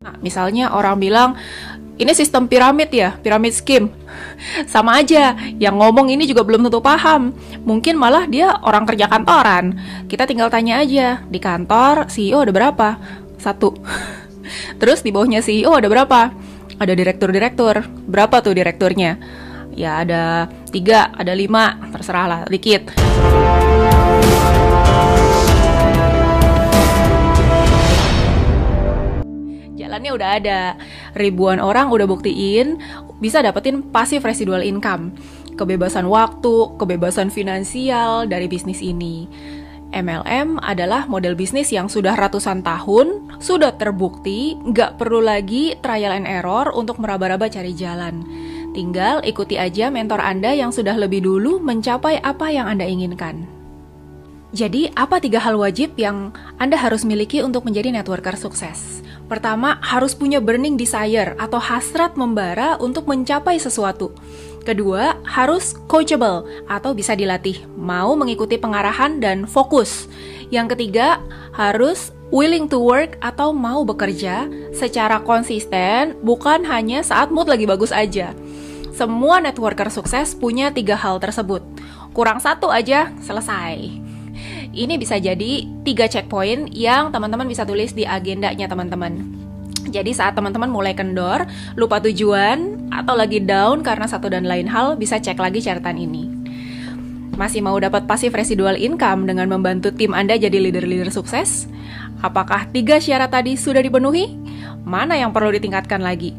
Nah, misalnya orang bilang, ini sistem piramid ya, piramid scheme. Sama aja, yang ngomong ini juga belum tentu paham. Mungkin malah dia orang kerja kantoran. Kita tinggal tanya aja, di kantor CEO ada berapa? Satu. Terus di bawahnya CEO ada berapa? Ada direktur-direktur. Berapa tuh direkturnya? Ya ada 3, ada 5, terserah lah, dikit. Jalannya udah ada, ribuan orang udah buktiin bisa dapetin passive residual income, kebebasan waktu, kebebasan finansial dari bisnis ini. MLM adalah model bisnis yang sudah ratusan tahun, sudah terbukti, nggak perlu lagi trial and error untuk meraba-raba cari jalan. Tinggal ikuti aja mentor Anda yang sudah lebih dulu mencapai apa yang Anda inginkan. Jadi, apa 3 hal wajib yang Anda harus miliki untuk menjadi networker sukses? Pertama, harus punya burning desire atau hasrat membara untuk mencapai sesuatu. Kedua, harus coachable atau bisa dilatih, mau mengikuti pengarahan dan fokus. Yang ketiga, harus willing to work atau mau bekerja secara konsisten, bukan hanya saat mood lagi bagus aja. Semua networker sukses punya 3 hal tersebut. Kurang 1 aja, selesai. Ini bisa jadi 3 checkpoint yang teman-teman bisa tulis di agendanya teman-teman. Jadi saat teman-teman mulai kendor, lupa tujuan, atau lagi down karena satu dan lain hal, bisa cek lagi catatan ini. Masih mau dapat passive residual income dengan membantu tim Anda jadi leader-leader sukses? Apakah 3 syarat tadi sudah dipenuhi? Mana yang perlu ditingkatkan lagi?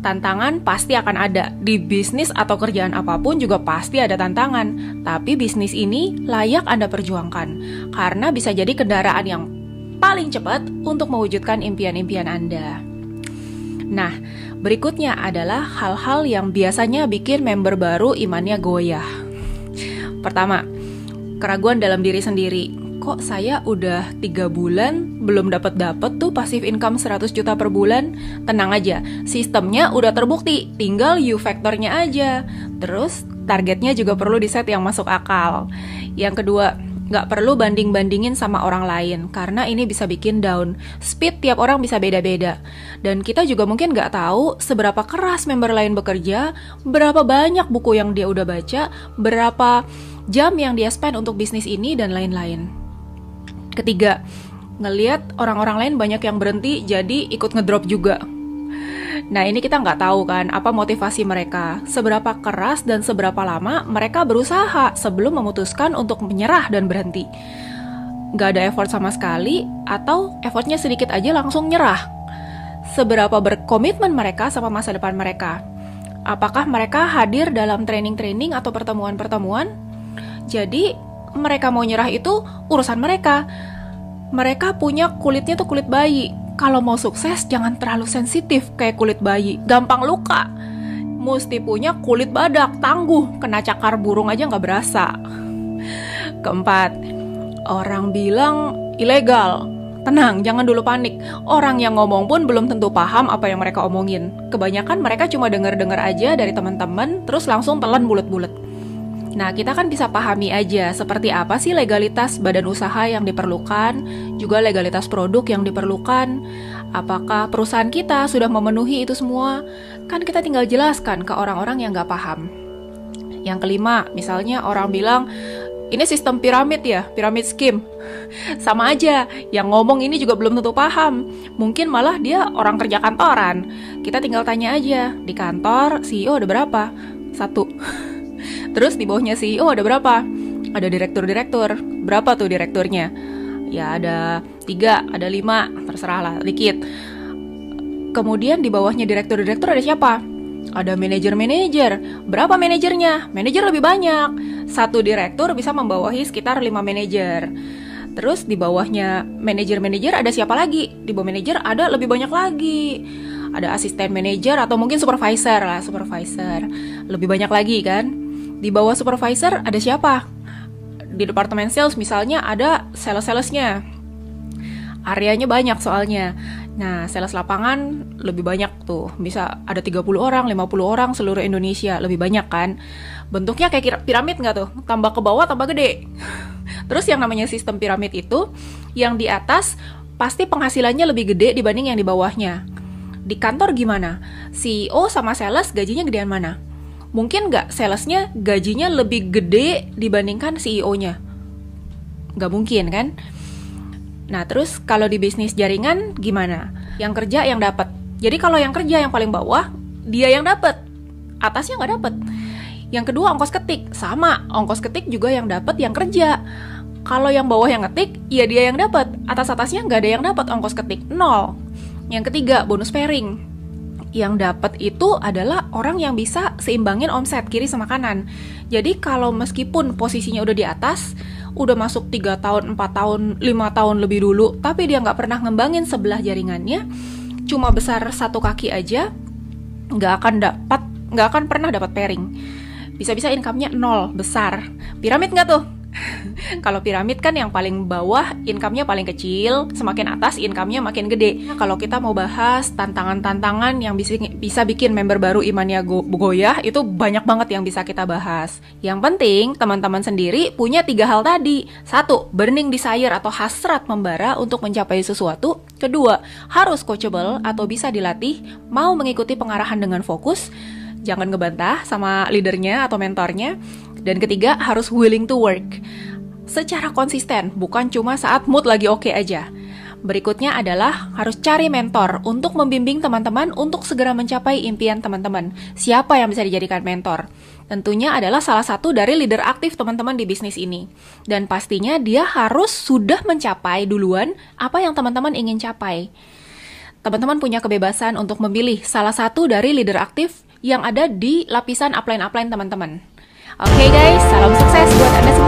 Tantangan pasti akan ada. Di bisnis atau kerjaan apapun juga pasti ada tantangan. Tapi bisnis ini layak Anda perjuangkan. Karena bisa jadi kendaraan yang paling cepat untuk mewujudkan impian-impian Anda. Nah, berikutnya adalah hal-hal yang biasanya bikin member baru imannya goyah. Pertama, keraguan dalam diri sendiri. Kok saya udah 3 bulan belum dapat tuh passive income 100 juta per bulan? Tenang aja, sistemnya udah terbukti, tinggal U-factornya aja. Terus targetnya juga perlu diset yang masuk akal. Yang kedua, nggak perlu banding-bandingin sama orang lain, karena ini bisa bikin down. Speed tiap orang bisa beda-beda. Dan kita juga mungkin nggak tahu seberapa keras member lain bekerja, berapa banyak buku yang dia udah baca, berapa jam yang dia spend untuk bisnis ini, dan lain-lain. Ketiga, ngelihat orang-orang lain banyak yang berhenti, jadi ikut ngedrop juga. Nah, ini kita nggak tahu kan apa motivasi mereka, seberapa keras dan seberapa lama mereka berusaha sebelum memutuskan untuk menyerah dan berhenti. Nggak ada effort sama sekali, atau effortnya sedikit aja langsung nyerah. Seberapa berkomitmen mereka sama masa depan mereka. Apakah mereka hadir dalam training-training atau pertemuan-pertemuan? Jadi, mereka mau nyerah itu urusan mereka. Mereka punya kulitnya tuh kulit bayi. Kalau mau sukses jangan terlalu sensitif kayak kulit bayi, gampang luka. Mesti punya kulit badak, tangguh, kena cakar burung aja nggak berasa. Keempat, orang bilang ilegal. Tenang, jangan dulu panik. Orang yang ngomong pun belum tentu paham apa yang mereka omongin. Kebanyakan mereka cuma denger-denger aja dari teman-teman, terus langsung telan bulet-bulet. Nah, kita kan bisa pahami aja seperti apa sih legalitas badan usaha yang diperlukan, juga legalitas produk yang diperlukan. Apakah perusahaan kita sudah memenuhi itu semua? Kan kita tinggal jelaskan ke orang-orang yang nggak paham. Yang kelima, misalnya orang bilang, ini sistem piramid ya, piramid scheme. Sama aja, yang ngomong ini juga belum tentu paham. Mungkin malah dia orang kerja kantoran. Kita tinggal tanya aja, di kantor CEO ada berapa? 1. Terus di bawahnya CEO ada berapa? Ada direktur-direktur. Berapa tuh direkturnya? Ya ada 3, ada 5, terserah lah, dikit. Kemudian di bawahnya direktur-direktur ada siapa? Ada manajer-manajer. Berapa manajernya? Manajer lebih banyak. 1 direktur bisa membawahi sekitar 5 manajer. Terus di bawahnya manajer-manajer ada siapa lagi? Di bawah manajer ada lebih banyak lagi. Ada asisten manajer atau mungkin supervisor lah, supervisor. Lebih banyak lagi kan? Di bawah supervisor ada siapa? Di departemen sales misalnya ada sales-salesnya. Areanya banyak soalnya. Nah, sales lapangan lebih banyak tuh. Bisa ada 30 orang, 50 orang seluruh Indonesia. Lebih banyak kan? Bentuknya kayak piramid nggak tuh? Tambah ke bawah, tambah gede. Terus yang namanya sistem piramid itu, yang di atas pasti penghasilannya lebih gede dibanding yang di bawahnya. Di kantor gimana? CEO sama sales gajinya gedean mana? Mungkin nggak salesnya gajinya lebih gede dibandingkan CEO-nya? Nggak mungkin kan? Nah terus kalau di bisnis jaringan gimana? Yang kerja yang dapat. Jadi kalau yang kerja yang paling bawah, dia yang dapat, atasnya nggak dapat. Yang kedua ongkos ketik, sama, ongkos ketik juga yang dapat yang kerja. Kalau yang bawah yang ngetik, ya dia yang dapat, atas-atasnya nggak ada yang dapat ongkos ketik, 0. Yang ketiga bonus pairing, yang dapat itu adalah orang yang bisa seimbangin omset kiri sama kanan. Jadi kalau meskipun posisinya udah di atas, udah masuk 3 tahun, 4 tahun, 5 tahun lebih dulu, tapi dia nggak pernah ngembangin sebelah jaringannya, cuma besar 1 kaki aja, nggak akan pernah dapat pairing. Bisa-bisa income-nya 0, besar. Piramid nggak tuh? Kalau piramid kan yang paling bawah income-nya paling kecil, semakin atas income-nya makin gede. Kalau kita mau bahas tantangan-tantangan yang bisa bikin member baru imannya goyah, itu banyak banget yang bisa kita bahas. Yang penting teman-teman sendiri punya 3 hal tadi. 1. Burning desire atau hasrat membara untuk mencapai sesuatu. 2. Harus coachable atau bisa dilatih, mau mengikuti pengarahan dengan fokus, jangan ngebantah sama leadernya atau mentornya. Dan 3, harus willing to work secara konsisten, bukan cuma saat mood lagi oke aja. Berikutnya adalah harus cari mentor untuk membimbing teman-teman untuk segera mencapai impian teman-teman. Siapa yang bisa dijadikan mentor? Tentunya adalah salah satu dari leader aktif teman-teman di bisnis ini. Dan pastinya dia harus sudah mencapai duluan apa yang teman-teman ingin capai. Teman-teman punya kebebasan untuk memilih salah satu dari leader aktif yang ada di lapisan upline-upline teman-teman. Oke guys, salam sukses buat Anda semua.